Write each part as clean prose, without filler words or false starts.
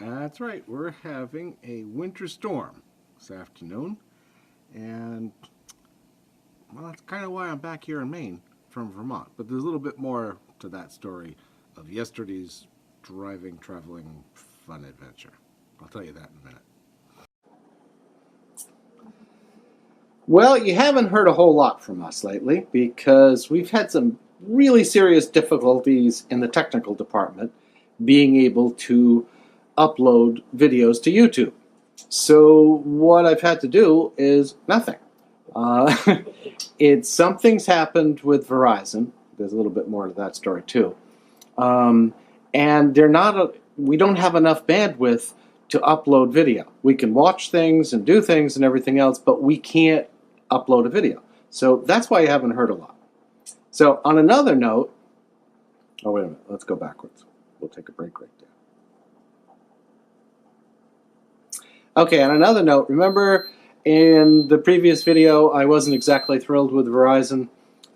That's right, we're having a winter storm this afternoon, and well, that's kind of why I'm back here in Maine from Vermont. But there's a little bit more to that story of yesterday's traveling fun adventure. I'll tell you that in a minute. Well, you haven't heard a whole lot from us lately because we've had some really serious difficulties in the technical department being able to upload videos to YouTube. So what I've had to do is nothing. Something's happened with Verizon. There's a little bit more to that story too. And we don't have enough bandwidth to upload video. We can watch things and do things and everything else, but we can't upload a video. So that's why you haven't heard a lot. So on another note, oh wait a minute, let's go backwards. We'll take a break right there. Okay, on another note, remember in the previous video I wasn't exactly thrilled with Verizon,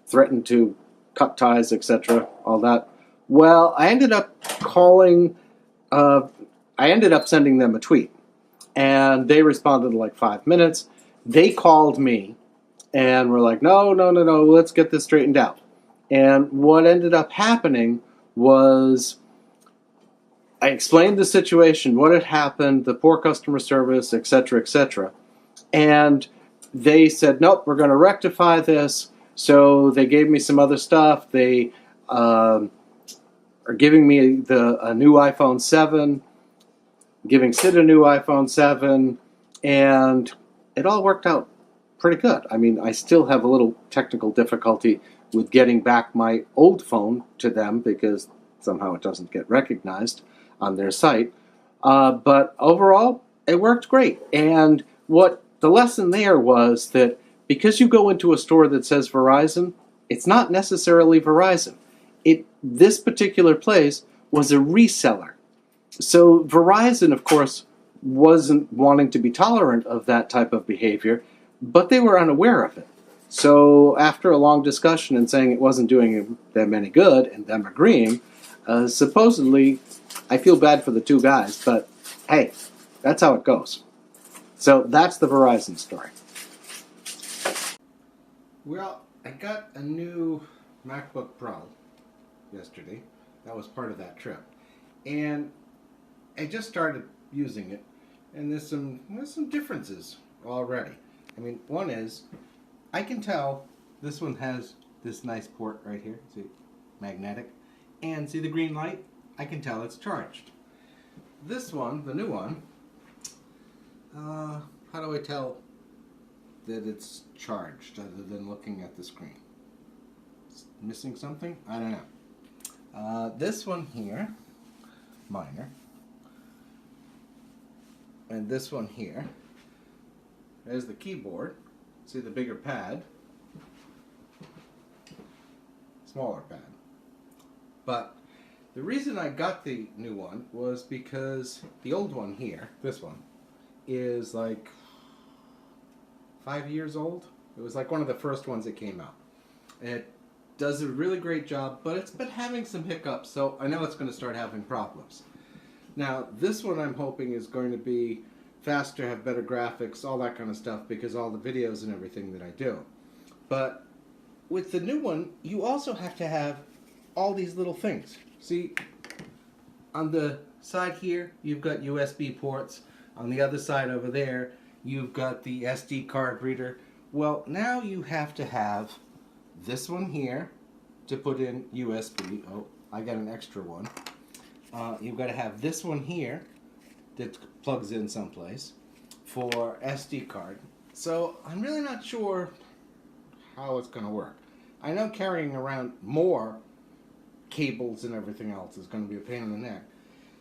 threatened to cut ties, etc., all that. Well, I ended up sending them a tweet, and they responded in like 5 minutes. They called me and were like, no, let's get this straightened out. And what ended up happening was I explained the situation, what had happened, the poor customer service, etc., etc. And they said, nope, we're going to rectify this. So they gave me some other stuff. They are giving me a new iPhone 7, giving Sid a new iPhone 7, and it all worked out pretty good. I mean, I still have a little technical difficulty with getting back my old phone to them because somehow it doesn't get recognized on their site. But overall, it worked great. And what the lesson there was that because you go into a store that says Verizon, it's not necessarily Verizon. This particular place was a reseller. So Verizon, of course, wasn't wanting to be tolerant of that type of behavior, but they were unaware of it. So after a long discussion and saying it wasn't doing them any good and them agreeing, supposedly, I feel bad for the two guys, but hey, that's how it goes. So that's the Verizon story. Well, I got a new MacBook Pro yesterday. That was part of that trip. And I just started using it, and there's some differences already. I mean, one is, I can tell this one has this nice port right here, see, magnetic, and see the green light? I can tell it's charged. This one, the new one, how do I tell that it's charged other than looking at the screen? It's missing something? I don't know. This one here, minor, and this one here, there's the keyboard. See the bigger pad, smaller pad. But the reason I got the new one was because the old one here, this one, is like 5 years old. It was like one of the first ones that came out. It does a really great job, but it's been having some hiccups, so I know it's going to start having problems. Now, this one I'm hoping is going to be faster, have better graphics, all that kind of stuff, because all the videos and everything that I do. But with the new one, you also have to have all these little things. See, on the side here, you've got USB ports. On the other side over there, you've got the SD card reader. Well, now you have to have this one here to put in USB. Oh, I got an extra one. You've got to have this one here that plugs in someplace for SD card. So I'm really not sure how it's going to work. I know carrying around more cables and everything else is going to be a pain in the neck.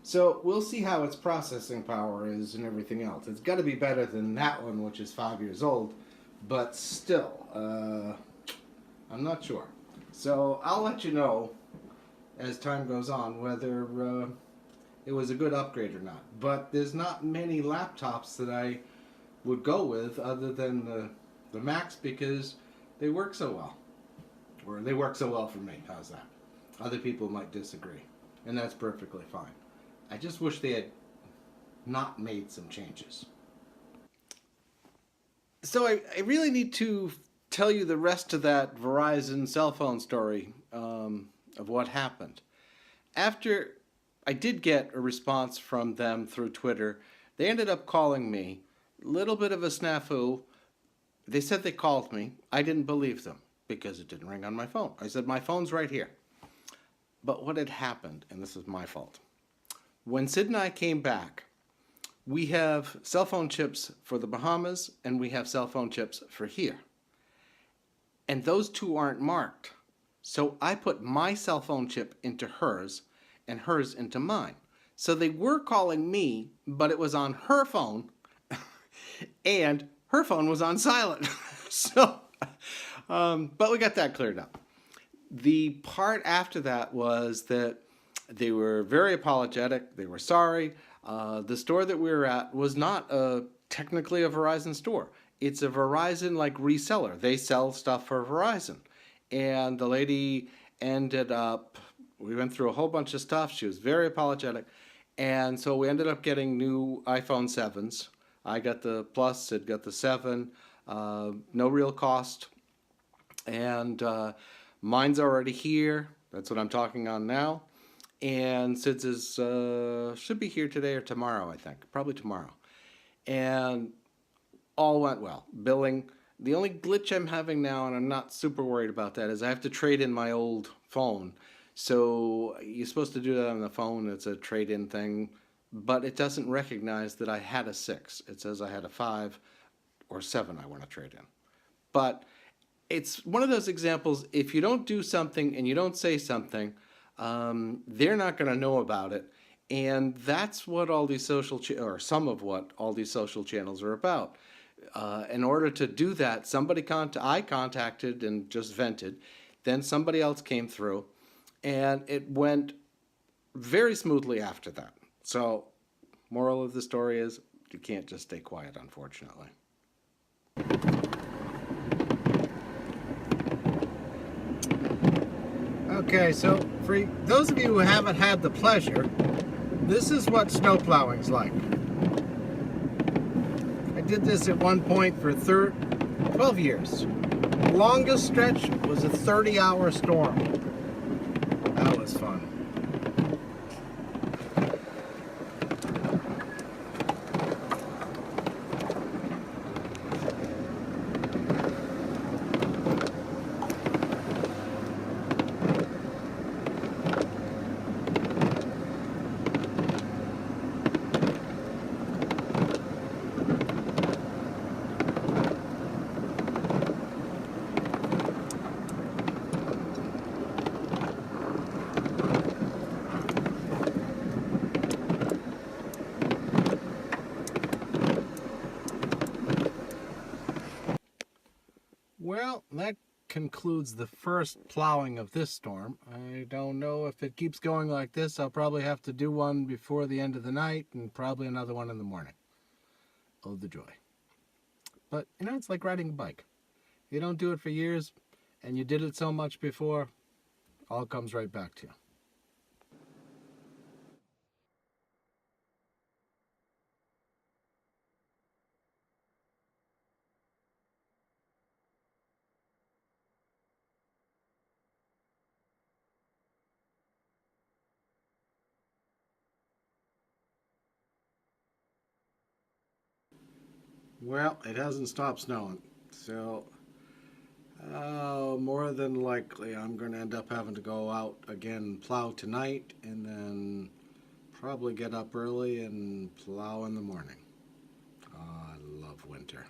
So we'll see how its processing power is and everything else. It's got to be better than that one, which is 5 years old, but still, I'm not sure. So I'll let you know as time goes on whether it was a good upgrade or not. But there's not many laptops that I would go with other than the Macs because they work so well. Or they work so well for me. How's that? Other people might disagree, and that's perfectly fine. I just wish they had not made some changes. So I really need to tell you the rest of that Verizon cell phone story of what happened. After I did get a response from them through Twitter, they ended up calling me. Little bit of a snafu. They said they called me. I didn't believe them because it didn't ring on my phone. I said, my phone's right here. But what had happened, and this is my fault, when Sid and I came back, we have cell phone chips for the Bahamas and we have cell phone chips for here. And those two aren't marked. So I put my cell phone chip into hers and hers into mine. So they were calling me, but it was on her phone and her phone was on silent. But we got that cleared up. The part after that was that they were very apologetic. They were sorry. The store that we were at was not technically a Verizon store. It's a Verizon reseller. They sell stuff for Verizon. And the lady ended up, we went through a whole bunch of stuff. She was very apologetic. And so we ended up getting new iPhone 7s. I got the Plus, Sid got the 7. No real cost. And mine's already here. That's what I'm talking on now. And Sid's is, should be here today or tomorrow, I think. Probably tomorrow. And all went well. Billing. The only glitch I'm having now, and I'm not super worried about that, is I have to trade in my old phone. So you're supposed to do that on the phone. It's a trade-in thing. But it doesn't recognize that I had a 6. It says I had a 5 or 7 I want to trade in. But it's one of those examples, if you don't do something and you don't say something, they're not going to know about it. And that's what all these or some of what all these social channels are about. In order to do that, I contacted and just vented. Then somebody else came through, and it went very smoothly after that. So, moral of the story is, you can't just stay quiet, unfortunately. Okay, so for those of you who haven't had the pleasure, this is what snowplowing's like. I did this at one point for 12 years. The longest stretch was a 30-hour storm. That was fun. Well, that concludes the first plowing of this storm. I don't know if it keeps going like this. I'll probably have to do one before the end of the night and probably another one in the morning. Oh, the joy. But, it's like riding a bike. You don't do it for years, and you did it so much before, all comes right back to you. Well, it hasn't stopped snowing, so more than likely I'm going to end up having to go out again, plow tonight, and then probably get up early and plow in the morning. Oh, I love winter.